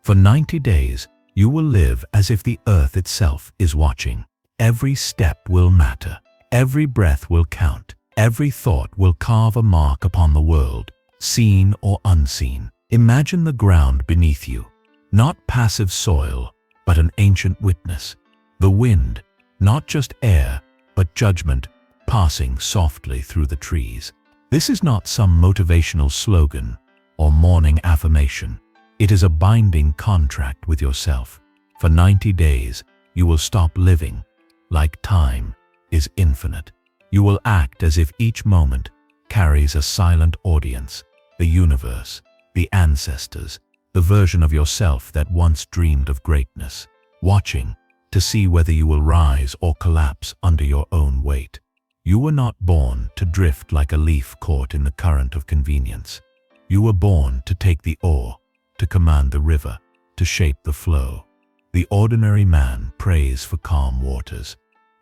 For 90 days, you will live as if the earth itself is watching. Every step will matter. Every breath will count. Every thought will carve a mark upon the world, seen or unseen. Imagine the ground beneath you, not passive soil, but an ancient witness. The wind, not just air, but judgment, passing softly through the trees. This is not some motivational slogan or morning affirmation. It is a binding contract with yourself. For 90 days, you will stop living like time is infinite. You will act as if each moment carries a silent audience, the universe, the ancestors, the version of yourself that once dreamed of greatness, watching to see whether you will rise or collapse under your own weight. You were not born to drift like a leaf caught in the current of convenience. You were born to take the oar, to command the river, to shape the flow. The ordinary man prays for calm waters.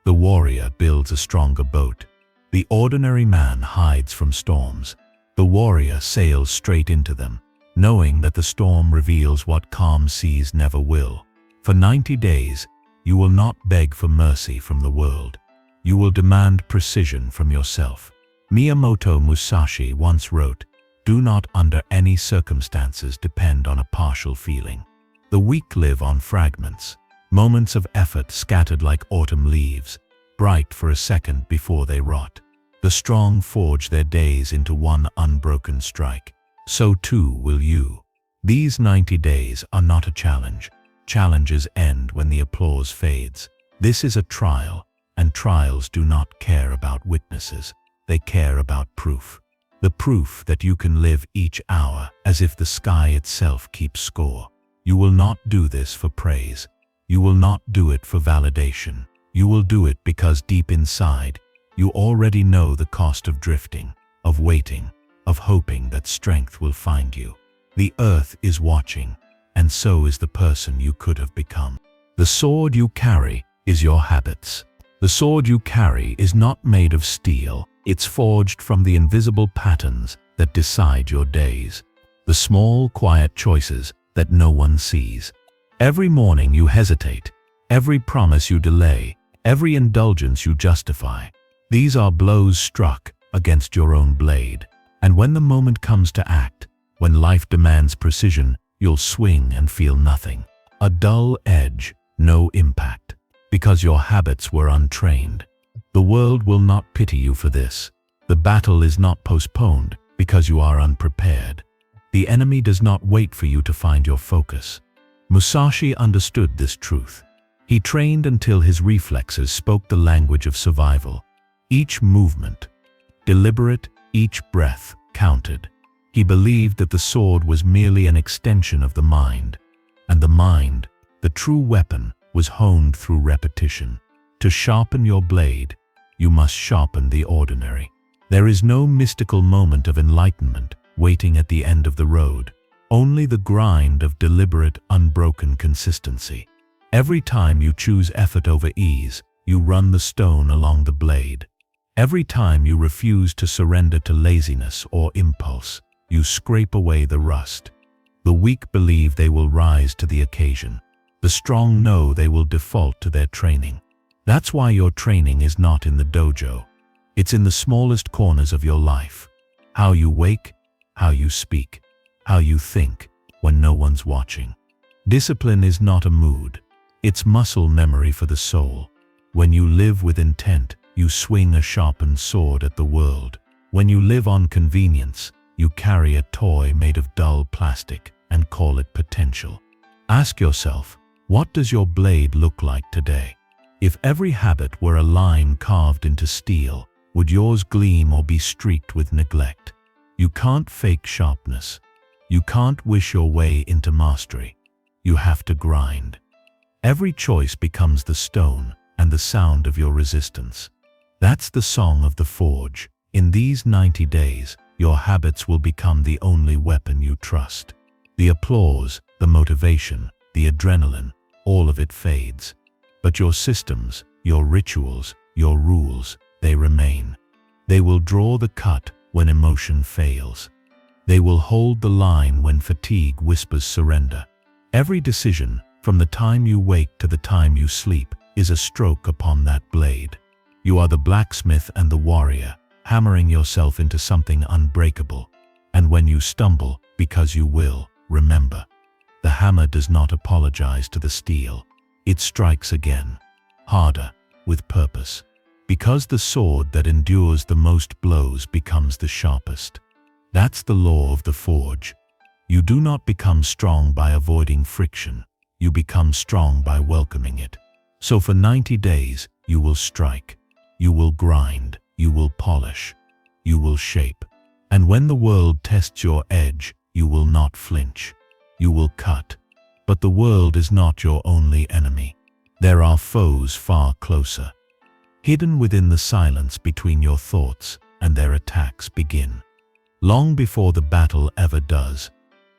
The warrior builds a stronger boat. The ordinary man hides from storms. The warrior sails straight into them, knowing that the storm reveals what calm seas never will. For 90 days, you will not beg for mercy from the world. You will demand precision from yourself. Miyamoto Musashi once wrote, "Do not under any circumstances depend on a partial feeling." The weak live on fragments, moments of effort scattered like autumn leaves, bright for a second before they rot. The strong forge their days into one unbroken strike. So too will you. These 90 days are not a challenge. Challenges end when the applause fades. This is a trial, and trials do not care about witnesses. They care about proof. The proof that you can live each hour as if the sky itself keeps score. You will not do this for praise. You will not do it for validation. You will do it because deep inside, you already know the cost of drifting, of waiting, of hoping that strength will find you. The earth is watching, and so is the person you could have become. The sword you carry is your habits. The sword you carry is not made of steel. It's forged from the invisible patterns that decide your days. The small, quiet choices that no one sees. Every morning you hesitate. Every promise you delay. Every indulgence you justify. These are blows struck against your own blade. And when the moment comes to act, when life demands precision, you'll swing and feel nothing. A dull edge, no impact. Because your habits were untrained. The world will not pity you for this. The battle is not postponed because you are unprepared. The enemy does not wait for you to find your focus. Musashi understood this truth. He trained until his reflexes spoke the language of survival. Each movement, deliberate, each breath counted. He believed that the sword was merely an extension of the mind, and the mind, the true weapon, was honed through repetition. To sharpen your blade, you must sharpen the ordinary. There is no mystical moment of enlightenment waiting at the end of the road, only the grind of deliberate, unbroken consistency. Every time you choose effort over ease, you run the stone along the blade. Every time you refuse to surrender to laziness or impulse, you scrape away the rust. The weak believe they will rise to the occasion. The strong know they will default to their training. That's why your training is not in the dojo. It's in the smallest corners of your life. How you wake, how you speak, how you think when no one's watching. Discipline is not a mood. It's muscle memory for the soul. When you live with intent, you swing a sharpened sword at the world. When you live on convenience, you carry a toy made of dull plastic and call it potential. Ask yourself, what does your blade look like today? If every habit were a line carved into steel, would yours gleam or be streaked with neglect? You can't fake sharpness. You can't wish your way into mastery. You have to grind. Every choice becomes the stone and the sound of your resistance. That's the song of the forge. In these 90 days, your habits will become the only weapon you trust. The applause, the motivation, the adrenaline, all of it fades. But your systems, your rituals, your rules, they remain. They will draw the cut when emotion fails. They will hold the line when fatigue whispers surrender. Every decision, from the time you wake to the time you sleep, is a stroke upon that blade. You are the blacksmith and the warrior, hammering yourself into something unbreakable. And when you stumble, because you will, remember, the hammer does not apologize to the steel. It strikes again, harder, with purpose. Because the sword that endures the most blows becomes the sharpest. That's the law of the forge. You do not become strong by avoiding friction. You become strong by welcoming it. So for 90 days, you will strike. You will grind. You will polish. You will shape. And when the world tests your edge, you will not flinch. You will cut. But the world is not your only enemy. There are foes far closer, hidden within the silence between your thoughts, and their attacks begin. Long before the battle ever does,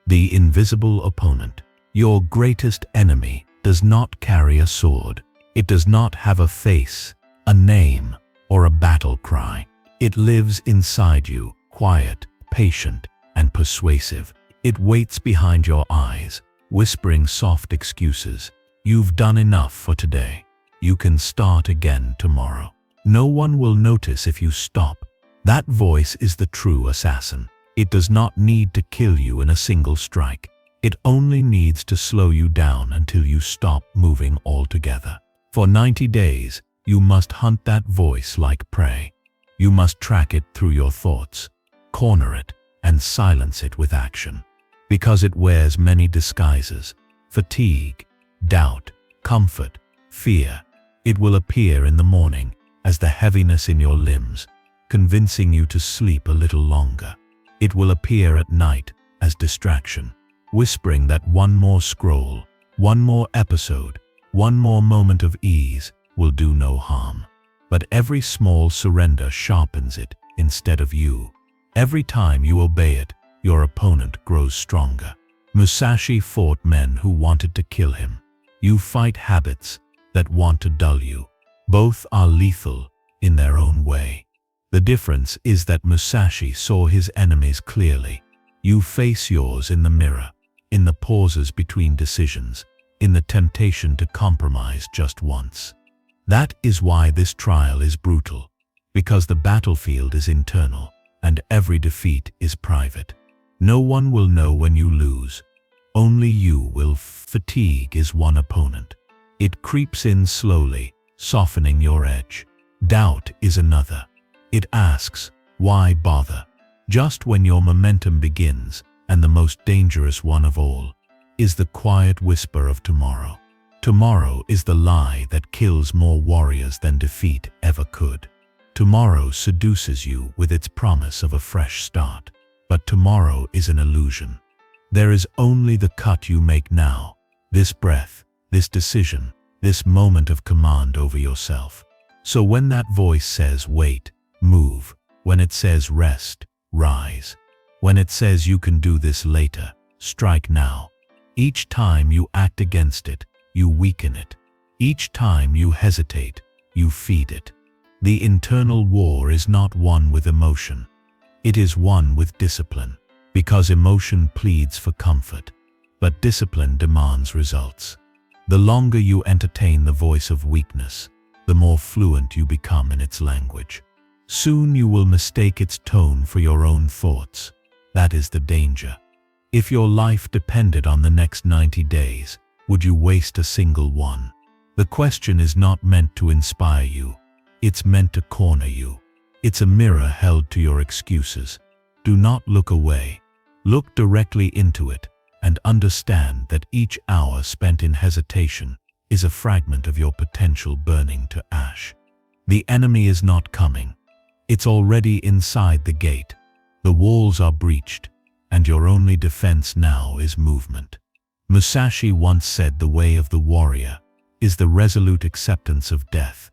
the invisible opponent, your greatest enemy, does not carry a sword. It does not have a face, a name, or a battle cry. It lives inside you, quiet, patient, and persuasive. It waits behind your eyes, whispering soft excuses. You've done enough for today. You can start again tomorrow. No one will notice if you stop. That voice is the true assassin. It does not need to kill you in a single strike. It only needs to slow you down until you stop moving altogether. For 90 days, you must hunt that voice like prey. You must track it through your thoughts, corner it, and silence it with action. Because it wears many disguises: fatigue, doubt, comfort, fear. It will appear in the morning as the heaviness in your limbs, convincing you to sleep a little longer. It will appear at night as distraction, whispering that one more scroll, one more episode, one more moment of ease will do no harm. But every small surrender sharpens it instead of you. Every time you obey it, your opponent grows stronger. Musashi fought men who wanted to kill him. You fight habits that want to dull you. Both are lethal in their own way. The difference is that Musashi saw his enemies clearly. You face yours in the mirror, in the pauses between decisions, in the temptation to compromise just once. That is why this trial is brutal, because the battlefield is internal and every defeat is private. No one will know when you lose. Only you will. Fatigue is one opponent. It creeps in slowly, softening your edge. Doubt is another. It asks, why bother? Just when your momentum begins, and the most dangerous one of all is the quiet whisper of tomorrow. Tomorrow is the lie that kills more warriors than defeat ever could. Tomorrow seduces you with its promise of a fresh start. But tomorrow is an illusion. There is only the cut you make now, this breath, this decision, this moment of command over yourself. So when that voice says wait, move. When it says rest, rise. When it says you can do this later, strike now. Each time you act against it, you weaken it. Each time you hesitate, you feed it. The internal war is not won with emotion. It is won with discipline, because emotion pleads for comfort, but discipline demands results. The longer you entertain the voice of weakness, the more fluent you become in its language. Soon you will mistake its tone for your own thoughts. That is the danger. If your life depended on the next 90 days, would you waste a single one? The question is not meant to inspire you. It's meant to corner you. It's a mirror held to your excuses. Do not look away. Look directly into it and understand that each hour spent in hesitation is a fragment of your potential burning to ash. The enemy is not coming. It's already inside the gate. The walls are breached, and your only defense now is movement. Musashi once said the way of the warrior is the resolute acceptance of death.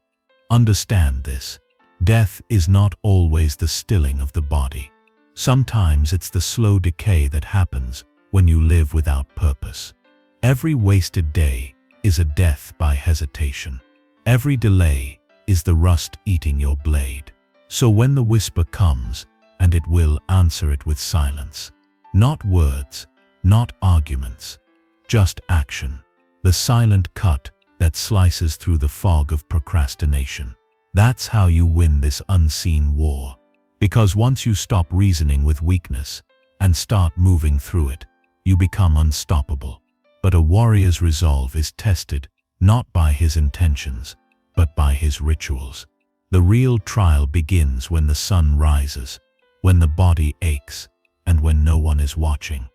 Understand this. Death is not always the stilling of the body. Sometimes it's the slow decay that happens when you live without purpose. Every wasted day is a death by hesitation. Every delay is the rust eating your blade. So when the whisper comes, and it will, answer it with silence. Not words, not arguments. just action. The silent cut that slices through the fog of procrastination. That's how you win this unseen war. Because once you stop reasoning with weakness and start moving through it, you become unstoppable. But a warrior's resolve is tested not by his intentions, but by his rituals. The real trial begins when the sun rises, when the body aches, and when no one is watching.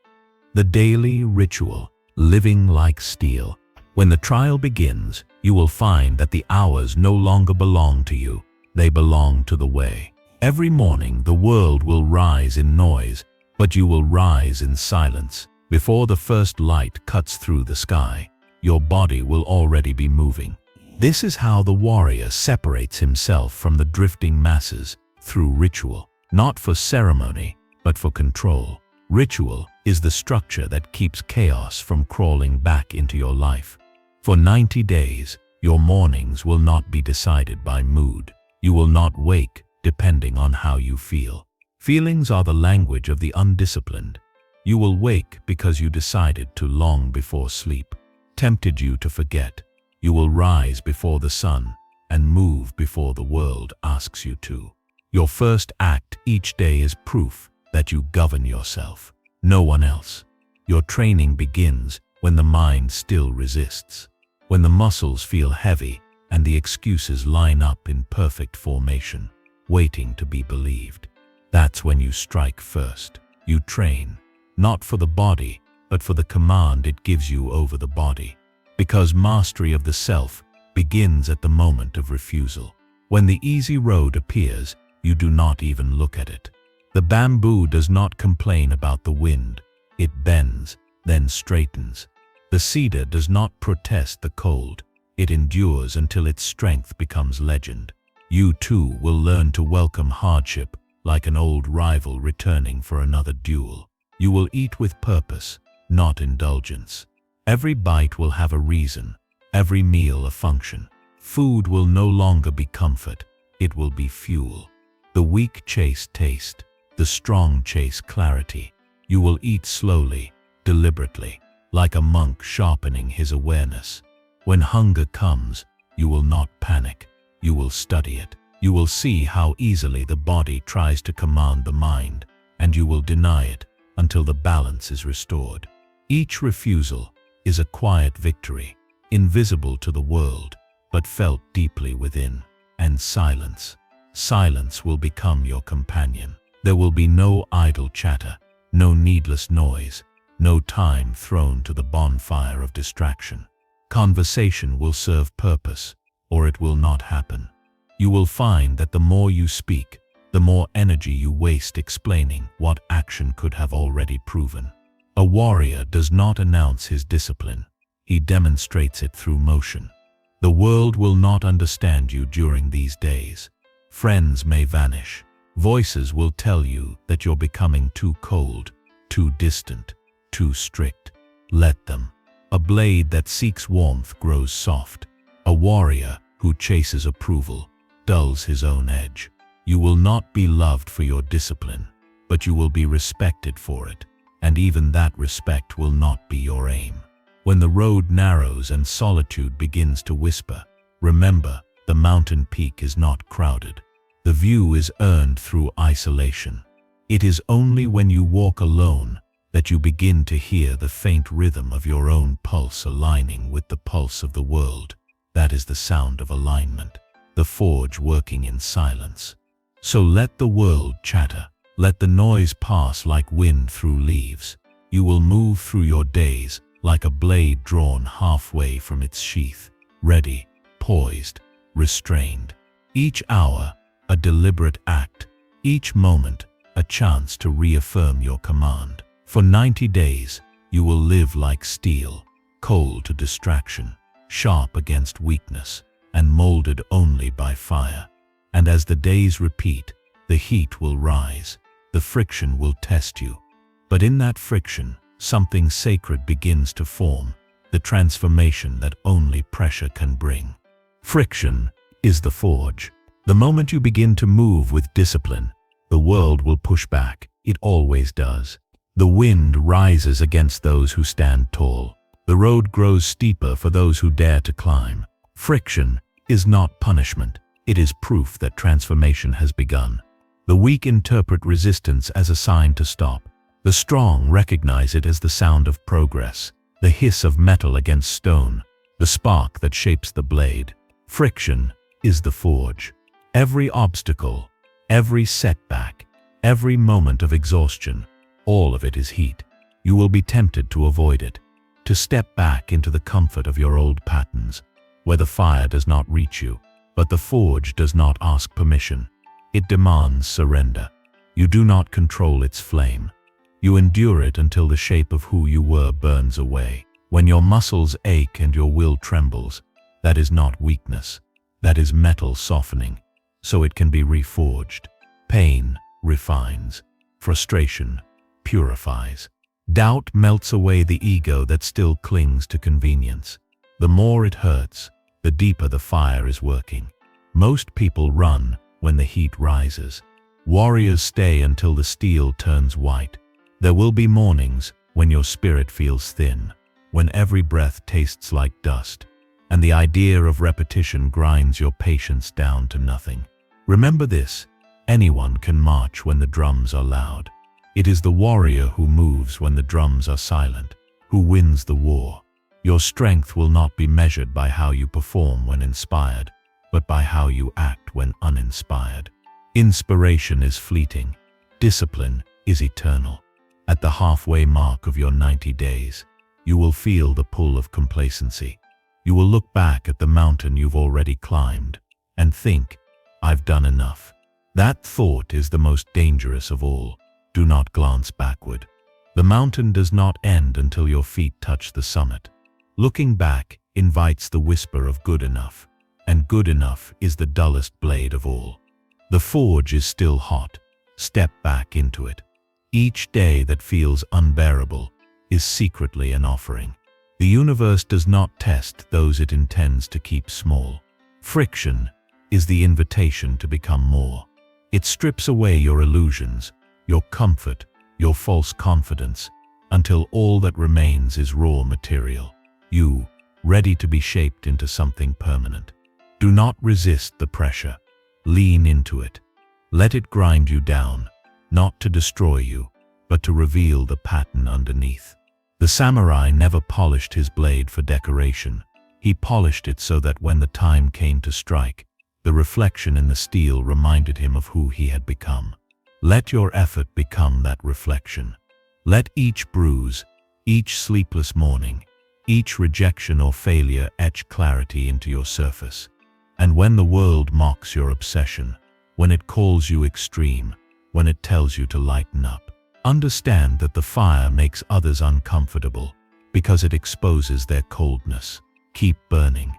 The daily ritual, living like steel. When the trial begins, you will find that the hours no longer belong to you. They belong to the way. Every morning the world will rise in noise, but you will rise in silence. Before the first light cuts through the sky, your body will already be moving. This is how the warrior separates himself from the drifting masses, through ritual. Not for ceremony, but for control. Ritual is the structure that keeps chaos from crawling back into your life. For 90 days, your mornings will not be decided by mood. You will not wake depending on how you feel. Feelings are the language of the undisciplined. You will wake because you decided to long before sleep, tempted you to forget. You will rise before the sun and move before the world asks you to. Your first act each day is proof that you govern yourself, no one else. Your training begins when the mind still resists, when the muscles feel heavy and the excuses line up in perfect formation, waiting to be believed. That's when you strike first. You train, not for the body, but for the command it gives you over the body. Because mastery of the self begins at the moment of refusal. When the easy road appears, you do not even look at it. The bamboo does not complain about the wind. It bends, then straightens. The cedar does not protest the cold. It endures until its strength becomes legend. You too will learn to welcome hardship like an old rival returning for another duel. You will eat with purpose, not indulgence. Every bite will have a reason, every meal a function. Food will no longer be comfort, it will be fuel. The weak chase taste, the strong chase clarity. You will eat slowly, deliberately, like a monk sharpening his awareness. When hunger comes, you will not panic, you will study it. You will see how easily the body tries to command the mind, and you will deny it until the balance is restored. Each refusal is a quiet victory, invisible to the world, but felt deeply within. And silence. Silence will become your companion. There will be no idle chatter, no needless noise, no time thrown to the bonfire of distraction. Conversation will serve purpose, or it will not happen. You will find that the more you speak, the more energy you waste explaining what action could have already proven. A warrior does not announce his discipline, he demonstrates it through motion. The world will not understand you during these days. Friends may vanish. Voices will tell you that you're becoming too cold, too distant, too strict. Let them. A blade that seeks warmth grows soft. A warrior who chases approval dulls his own edge. You will not be loved for your discipline, but you will be respected for it, and even that respect will not be your aim. When the road narrows and solitude begins to whisper, remember, the mountain peak is not crowded. The view is earned through isolation. It is only when you walk alone that you begin to hear the faint rhythm of your own pulse aligning with the pulse of the world. That is the sound of alignment, the forge working in silence. So let the world chatter. Let the noise pass like wind through leaves. You will move through your days like a blade drawn halfway from its sheath, ready, poised, restrained. Each hour, a deliberate act. Each moment, a chance to reaffirm your command. For 90 days, you will live like steel, cold to distraction, sharp against weakness, and molded only by fire. And as the days repeat, the heat will rise, the friction will test you. But in that friction, something sacred begins to form, the transformation that only pressure can bring. Friction is the forge. The moment you begin to move with discipline, the world will push back. It always does. The wind rises against those who stand tall. The road grows steeper for those who dare to climb. Friction is not punishment. It is proof that transformation has begun. The weak interpret resistance as a sign to stop. The strong recognize it as the sound of progress, the hiss of metal against stone, the spark that shapes the blade. Friction is the forge. Every obstacle, every setback, every moment of exhaustion, all of it is heat. You will be tempted to avoid it, to step back into the comfort of your old patterns, where the fire does not reach you, but the forge does not ask permission. It demands surrender. You do not control its flame. You endure it until the shape of who you were burns away. When your muscles ache and your will trembles, that is not weakness. That is metal softening, so it can be reforged. Pain refines. Frustration purifies. Doubt melts away the ego that still clings to convenience. The more it hurts, the deeper the fire is working. Most people run when the heat rises. Warriors stay until the steel turns white. There will be mornings when your spirit feels thin, when every breath tastes like dust, and the idea of repetition grinds your patience down to nothing. Remember this: anyone can march when the drums are loud. It is the warrior who moves when the drums are silent, who wins the war. Your strength will not be measured by how you perform when inspired, but by how you act when uninspired. Inspiration is fleeting. Discipline is eternal. At the halfway mark of your 90 days, you will feel the pull of complacency. You will look back at the mountain you've already climbed and think, "I've done enough." That thought is the most dangerous of all. Do not glance backward. The mountain does not end until your feet touch the summit. Looking back invites the whisper of good enough, and good enough is the dullest blade of all. The forge is still hot. Step back into it. Each day that feels unbearable is secretly an offering. The universe does not test those it intends to keep small. Friction is the invitation to become more. It strips away your illusions, your comfort, your false confidence, until all that remains is raw material. You, ready to be shaped into something permanent. Do not resist the pressure. Lean into it. Let it grind you down, not to destroy you, but to reveal the pattern underneath. The samurai never polished his blade for decoration. He polished it so that when the time came to strike, the reflection in the steel reminded him of who he had become. Let your effort become that reflection. Let each bruise, each sleepless morning, each rejection or failure etch clarity into your surface. And when the world mocks your obsession, when it calls you extreme, when it tells you to lighten up, understand that the fire makes others uncomfortable because it exposes their coldness. Keep burning.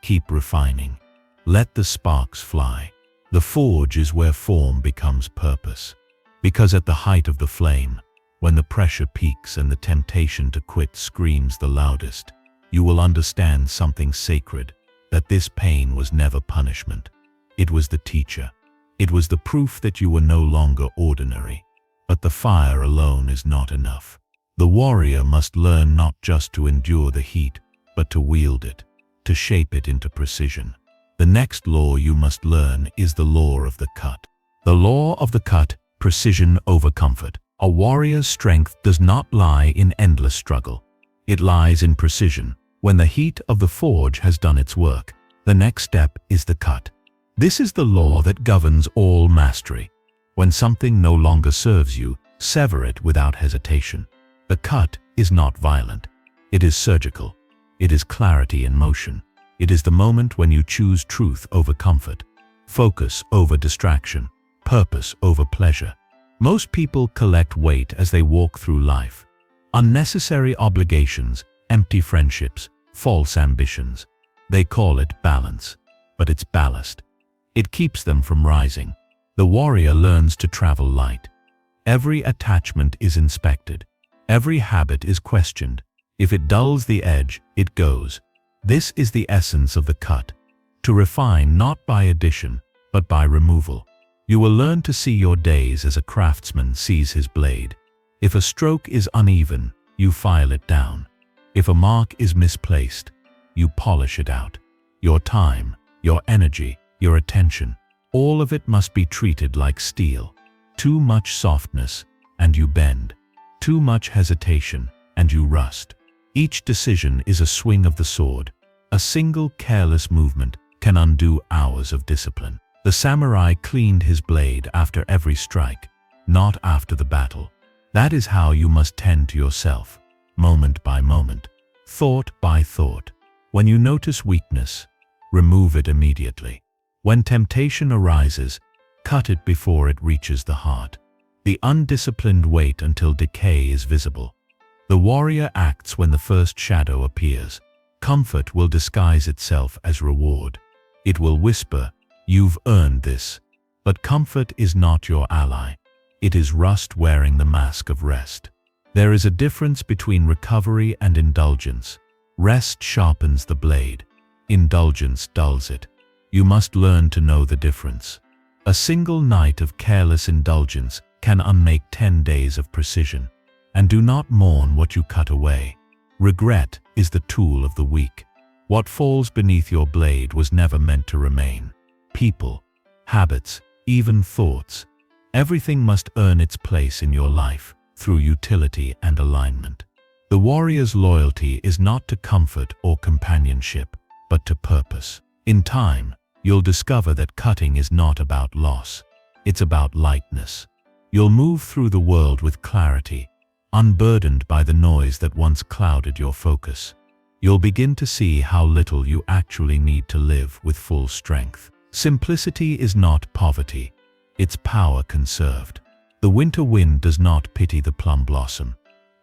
Keep refining. Let the sparks fly. The forge is where form becomes purpose. Because at the height of the flame, when the pressure peaks and the temptation to quit screams the loudest, you will understand something sacred, that this pain was never punishment. It was the teacher. It was the proof that you were no longer ordinary. But the fire alone is not enough. The warrior must learn not just to endure the heat, but to wield it, to shape it into precision. The next law you must learn is the law of the cut. The law of the cut, precision over comfort. A warrior's strength does not lie in endless struggle. It lies in precision. When the heat of the forge has done its work, the next step is the cut. This is the law that governs all mastery. When something no longer serves you, sever it without hesitation. The cut is not violent. It is surgical. It is clarity in motion. It is the moment when you choose truth over comfort, focus over distraction, purpose over pleasure. Most people collect weight as they walk through life. Unnecessary obligations, empty friendships, false ambitions. They call it balance, but it's ballast. It keeps them from rising. The warrior learns to travel light. Every attachment is inspected. Every habit is questioned. If it dulls the edge, it goes. This is the essence of the cut. To refine not by addition, but by removal. You will learn to see your days as a craftsman sees his blade. If a stroke is uneven, you file it down. If a mark is misplaced, you polish it out. Your time, your energy, your attention, all of it must be treated like steel. Too much softness, and you bend. Too much hesitation, and you rust. Each decision is a swing of the sword. A single careless movement can undo hours of discipline. The samurai cleaned his blade after every strike, not after the battle. That is how you must tend to yourself, moment by moment, thought by thought. When you notice weakness, remove it immediately. When temptation arises, cut it before it reaches the heart. The undisciplined wait until decay is visible. The warrior acts when the first shadow appears. Comfort will disguise itself as reward. It will whisper, "You've earned this." But comfort is not your ally. It is rust wearing the mask of rest. There is a difference between recovery and indulgence. Rest sharpens the blade. Indulgence dulls it. You must learn to know the difference. A single night of careless indulgence can unmake 10 days of precision. And do not mourn what you cut away. Regret is the tool of the weak. What falls beneath your blade was never meant to remain. People, habits, even thoughts. Everything must earn its place in your life through utility and alignment. The warrior's loyalty is not to comfort or companionship, but to purpose. In time, you'll discover that cutting is not about loss. It's about lightness. You'll move through the world with clarity, unburdened by the noise that once clouded your focus. You'll begin to see how little you actually need to live with full strength. Simplicity is not poverty. It's power conserved. The winter wind does not pity the plum blossom,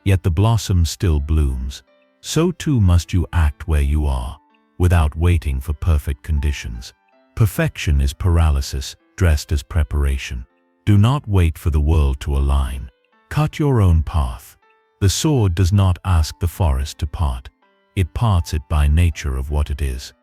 yet the blossom still blooms. So too must you act where you are, without waiting for perfect conditions. Perfection is paralysis dressed as preparation. Do not wait for the world to align. Cut your own path. The sword does not ask the forest to part. It parts it by nature of what it is.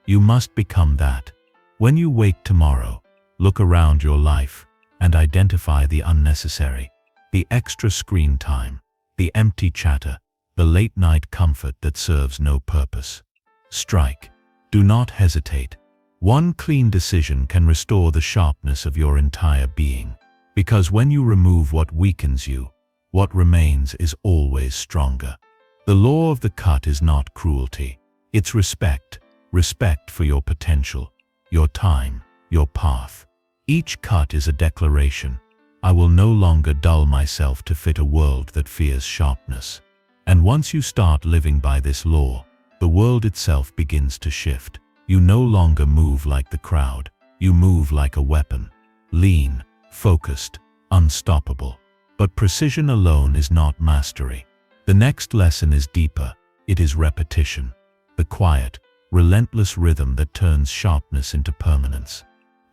You must become that. When you wake tomorrow, look around your life and identify the unnecessary, the extra screen time, the empty chatter, the late-night comfort that serves no purpose. Strike. Do not hesitate. One clean decision can restore the sharpness of your entire being. Because when you remove what weakens you, what remains is always stronger. The law of the cut is not cruelty. It's respect. Respect for your potential, your time, your path. Each cut is a declaration. I will no longer dull myself to fit a world that fears sharpness. And once you start living by this law, the world itself begins to shift. You no longer move like the crowd. You move like a weapon. Lean, focused, unstoppable. But precision alone is not mastery. The next lesson is deeper. It is repetition. The quiet, relentless rhythm that turns sharpness into permanence.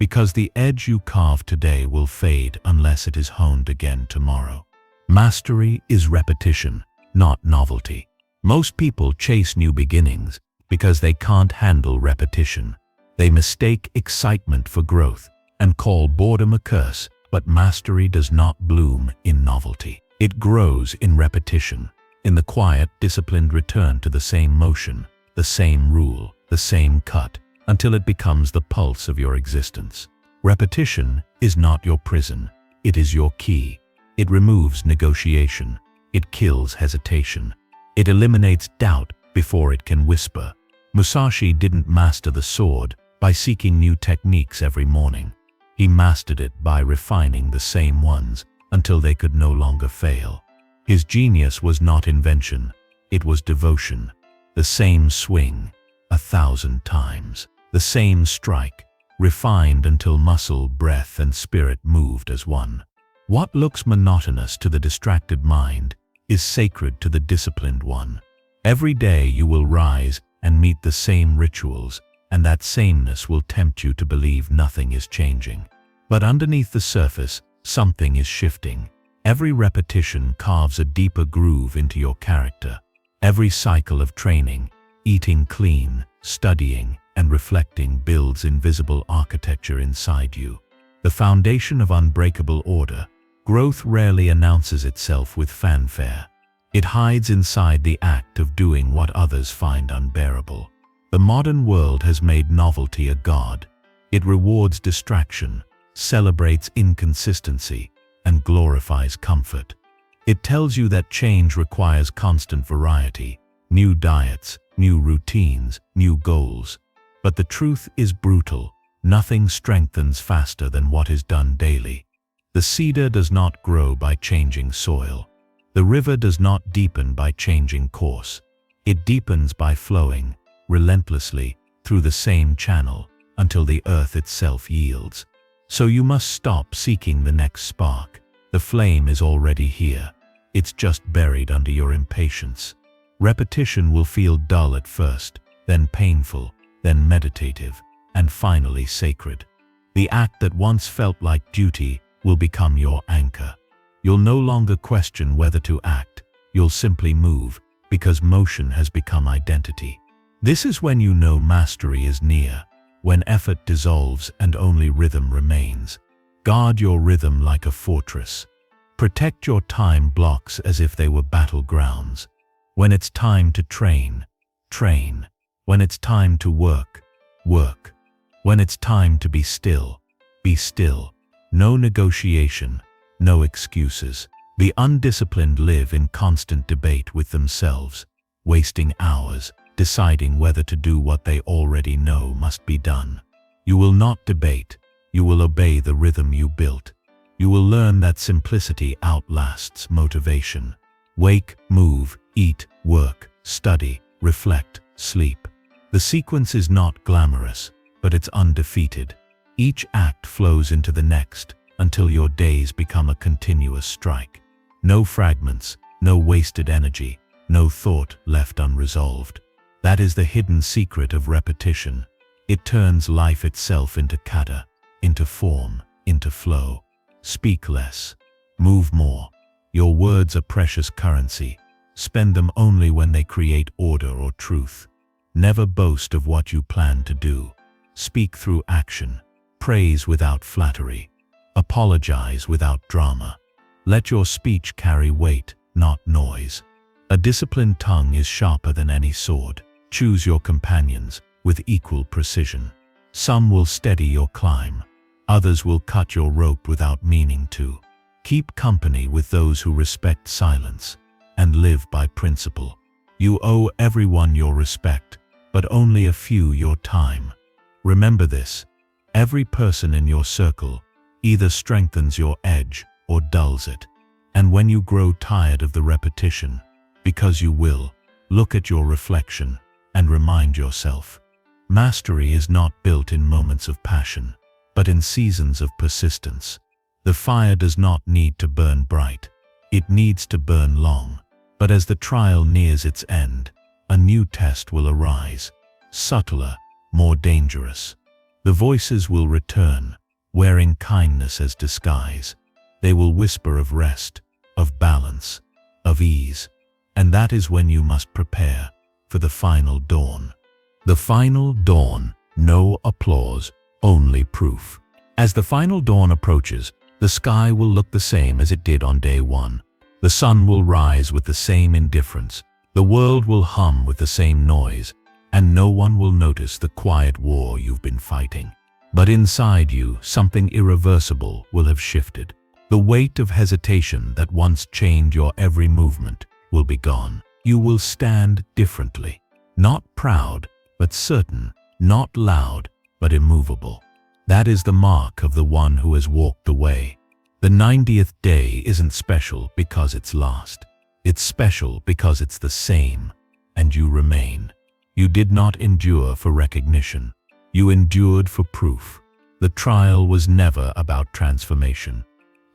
Because the edge you carve today will fade unless it is honed again tomorrow. Mastery is repetition, not novelty. Most people chase new beginnings because they can't handle repetition. They mistake excitement for growth and call boredom a curse, but mastery does not bloom in novelty. It grows in repetition, in the quiet, disciplined return to the same motion, the same rule, the same cut, until it becomes the pulse of your existence. Repetition is not your prison, it is your key. It removes negotiation, it kills hesitation, it eliminates doubt before it can whisper. Musashi didn't master the sword by seeking new techniques every morning. He mastered it by refining the same ones until they could no longer fail. His genius was not invention, it was devotion. The same swing, 1,000 times. The same strike, refined until muscle, breath, and spirit moved as one. What looks monotonous to the distracted mind is sacred to the disciplined one. Every day you will rise and meet the same rituals, and that sameness will tempt you to believe nothing is changing. But underneath the surface, something is shifting. Every repetition carves a deeper groove into your character. Every cycle of training, eating clean, studying, and reflecting builds invisible architecture inside you. The foundation of unbreakable order. Growth rarely announces itself with fanfare. It hides inside the act of doing what others find unbearable. The modern world has made novelty a god. It rewards distraction, celebrates inconsistency, and glorifies comfort. It tells you that change requires constant variety, new diets, new routines, new goals. But the truth is brutal. Nothing strengthens faster than what is done daily. The cedar does not grow by changing soil. The river does not deepen by changing course. It deepens by flowing, relentlessly, through the same channel, until the earth itself yields. So you must stop seeking the next spark. The flame is already here. It's just buried under your impatience. Repetition will feel dull at first, then painful, then meditative, and finally sacred. The act that once felt like duty will become your anchor. You'll no longer question whether to act. You'll simply move, because motion has become identity. This is when you know mastery is near, when effort dissolves and only rhythm remains. Guard your rhythm like a fortress. Protect your time blocks as if they were battlegrounds. When it's time to train, train. When it's time to work, work. When it's time to be still, be still. No negotiation, no excuses. The undisciplined live in constant debate with themselves, wasting hours, deciding whether to do what they already know must be done. You will not debate. You will obey the rhythm you built. You will learn that simplicity outlasts motivation. Wake, move, eat, work, study, reflect, sleep. The sequence is not glamorous, but it's undefeated. Each act flows into the next until your days become a continuous strike. No fragments, no wasted energy, no thought left unresolved. That is the hidden secret of repetition. It turns life itself into kata, into form, into flow. Speak less, move more. Your words are precious currency. Spend them only when they create order or truth. Never boast of what you plan to do. Speak through action. Praise without flattery. Apologize without drama. Let your speech carry weight, not noise. A disciplined tongue is sharper than any sword. Choose your companions with equal precision. Some will steady your climb. Others will cut your rope without meaning to. Keep company with those who respect silence and live by principle. You owe everyone your respect, but only a few your time. Remember this: every person in your circle either strengthens your edge or dulls it. And when you grow tired of the repetition, because you will, look at your reflection and remind yourself, mastery is not built in moments of passion, but in seasons of persistence. The fire does not need to burn bright. It needs to burn long. But as the trial nears its end, a new test will arise, subtler, more dangerous. The voices will return, wearing kindness as disguise. They will whisper of rest, of balance, of ease. And that is when you must prepare for the final dawn. The final dawn, no applause, only proof. As the final dawn approaches, the sky will look the same as it did on day one. The sun will rise with the same indifference. The world will hum with the same noise, and no one will notice the quiet war you've been fighting. But inside you, something irreversible will have shifted. The weight of hesitation that once chained your every movement will be gone. You will stand differently. Not proud, but certain. Not loud, but immovable. That is the mark of the one who has walked the way. The 90th day isn't special because it's last. It's special because it's the same, and you remain. You did not endure for recognition. You endured for proof. The trial was never about transformation.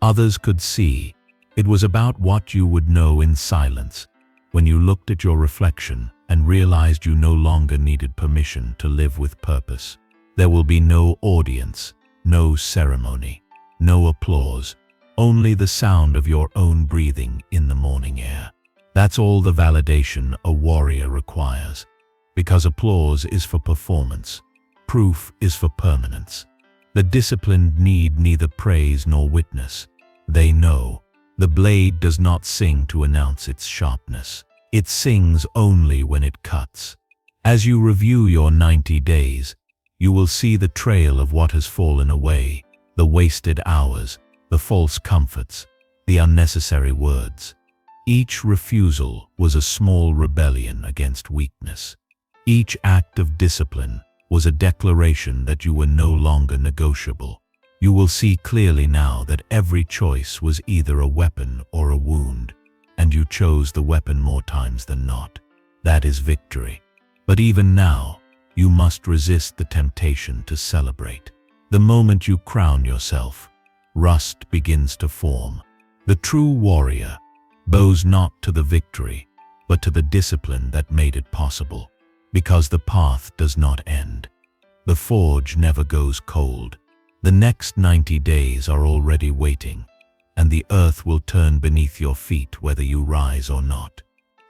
Others could see. It was about what you would know in silence. When you looked at your reflection and realized you no longer needed permission to live with purpose. There will be no audience, no ceremony, no applause, only the sound of your own breathing in the morning air. That's all the validation a warrior requires, because applause is for performance, proof is for permanence. The disciplined need neither praise nor witness. They know The blade does not sing to announce its sharpness. It sings only when it cuts. As you review your 90 days, you will see the trail of what has fallen away, the wasted hours, the false comforts, the unnecessary words. Each refusal was a small rebellion against weakness. Each act of discipline was a declaration that you were no longer negotiable. You will see clearly now that every choice was either a weapon or a wound, and you chose the weapon more times than not. That is victory. But even now, you must resist the temptation to celebrate. The moment you crown yourself, rust begins to form. The true warrior bows not to the victory, but to the discipline that made it possible. Because the path does not end. The forge never goes cold. The next 90 days are already waiting, and the earth will turn beneath your feet whether you rise or not.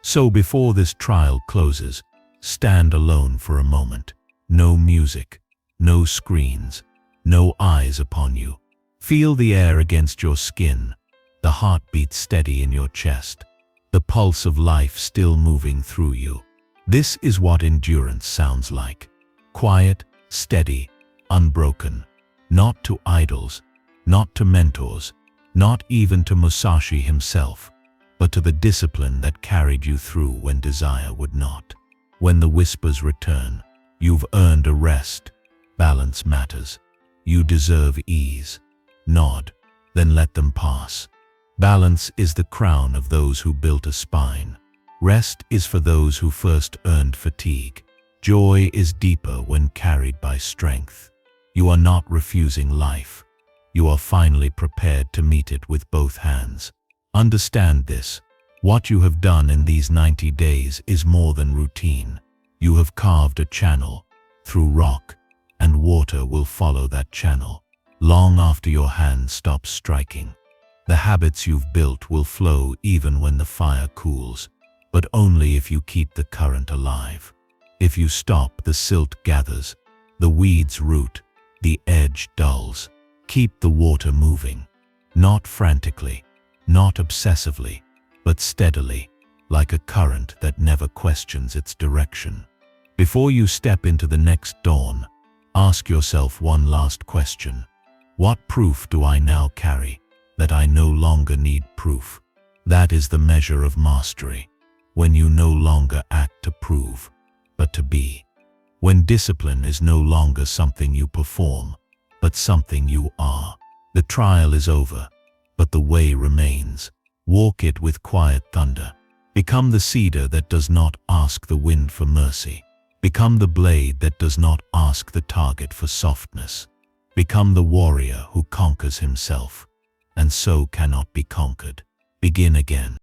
So before this trial closes, stand alone for a moment. No music, no screens, no eyes upon you. Feel the air against your skin, the heartbeat steady in your chest, the pulse of life still moving through you. This is what endurance sounds like. Quiet, steady, unbroken. Not to idols, not to mentors, not even to Musashi himself, but to the discipline that carried you through when desire would not. When the whispers return, you've earned a rest. Balance matters. You deserve ease. Nod, then let them pass. Balance is the crown of those who built a spine. Rest is for those who first earned fatigue. Joy is deeper when carried by strength. You are not refusing life. You are finally prepared to meet it with both hands. Understand this. What you have done in these 90 days is more than routine. You have carved a channel through rock, and water will follow that channel long after your hand stops striking. The habits you've built will flow even when the fire cools, but only if you keep the current alive. If you stop, the silt gathers, the weeds root, the edge dulls. Keep the water moving, not frantically, not obsessively, but steadily, like a current that never questions its direction. Before you step into the next dawn, ask yourself one last question. What proof do I now carry that I no longer need proof? That is the measure of mastery, when you no longer act to prove, but to be. When discipline is no longer something you perform, but something you are. The trial is over, but the way remains. Walk it with quiet thunder. Become the cedar that does not ask the wind for mercy. Become the blade that does not ask the target for softness. Become the warrior who conquers himself, and so cannot be conquered. Begin again.